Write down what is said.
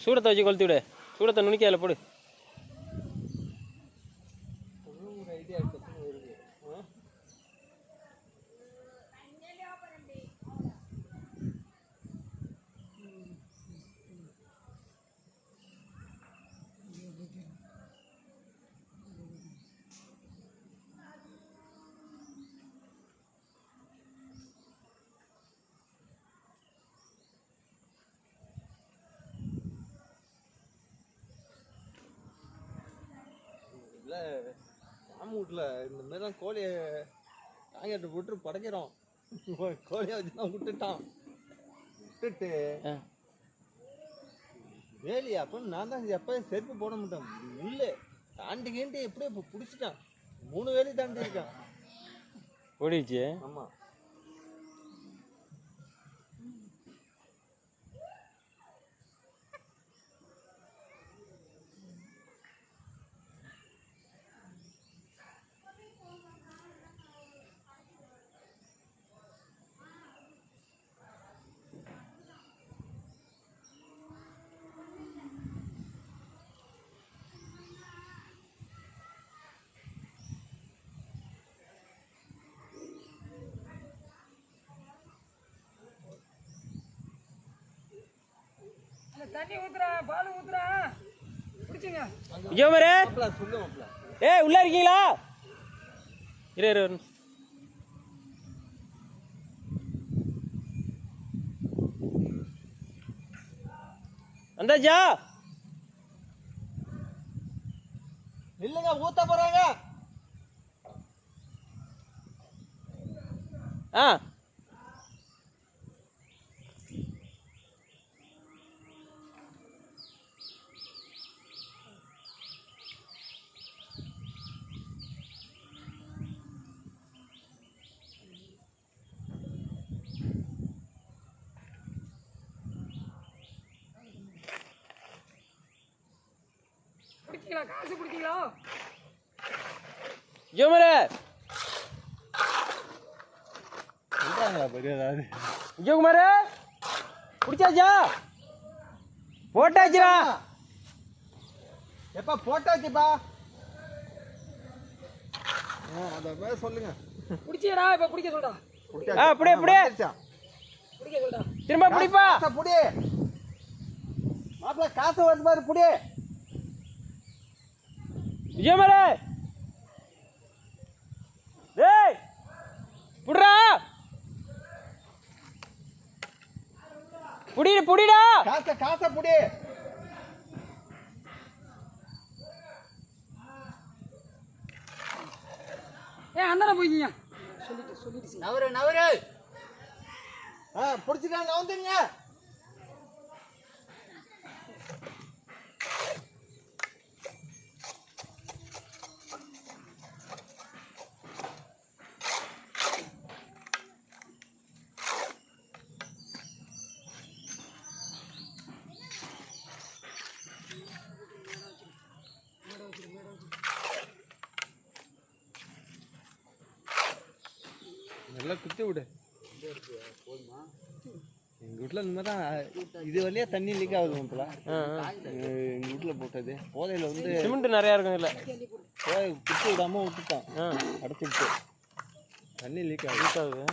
சூடத்தை வச்சு கொளுத்தி விடு. சூடத்தை நுணுக்கி அதில் போடு. ஒரு ஐடியா இருக்கு. இல்லை வீட்டில் இந்த மாதிரி தான் கோழியை காங்கேட்டு போட்டு படைக்கிறோம். கோழியை வச்சு தான் விட்டுட்டு வேலி அப்படின்னு நான் தான் எப்போயும் செருப்பு போட மாட்டேன். இல்லை தாண்டி கேண்டி எப்படியும் இப்போ பிடிச்சிட்டான். 3 வேலி தாண்டி இருக்கான். ஓடிச்சு. ஆமாம். தண்ணி ஊத்துறா, பால் ஊத்துறா, பிடிச்சுங்க. விஜயகுமாரே, சொல்லுவாப்ல. ஏய் உள்ள இருக்கீங்களா? இரு. வந்தாச்சா? இல்லைங்க, ஊத்த போறாங்க. பிடிச்சிங்களா? காசு பிடிச்சிங்களா? விஜயகுமாரே, விஜயகுமாரே பிடிச்சாச்சா? போட்டாச்சுடா. எப்பா போட்டாச்சுப்பா. அதை பேச சொல்லுங்க. பிடிச்சிடா, இப்ப பிடிக்க சொல்றா. அப்படியே பிடிக்க சொல்றா. திரும்ப பிடிப்பா. புடி மாப்பிள்ள, காசு வந்து பாரு. புடி விஜயகுமாரே, டேய் புடிடா. புடிடா. காசை புடி. அண்ணா போய்க்கிங்க. சொல்லிட்டு நவரு. பிடிச்சிட்டா நவுந்துங்க. நல்லா குத்தி விடு. எங்கள் வீட்டில் இந்த மாதிரி தான் இது வழியா தண்ணி லீக் ஆகுது. எங்கள் வீட்டில் போட்டது போதையில் வந்து சிமெண்ட் நிறையா இருக்கும். இல்லை போதை குத்தி விடாமல் விட்டுட்டான். அடைச்சி விட்டு தண்ணி லீக் ஆகுது.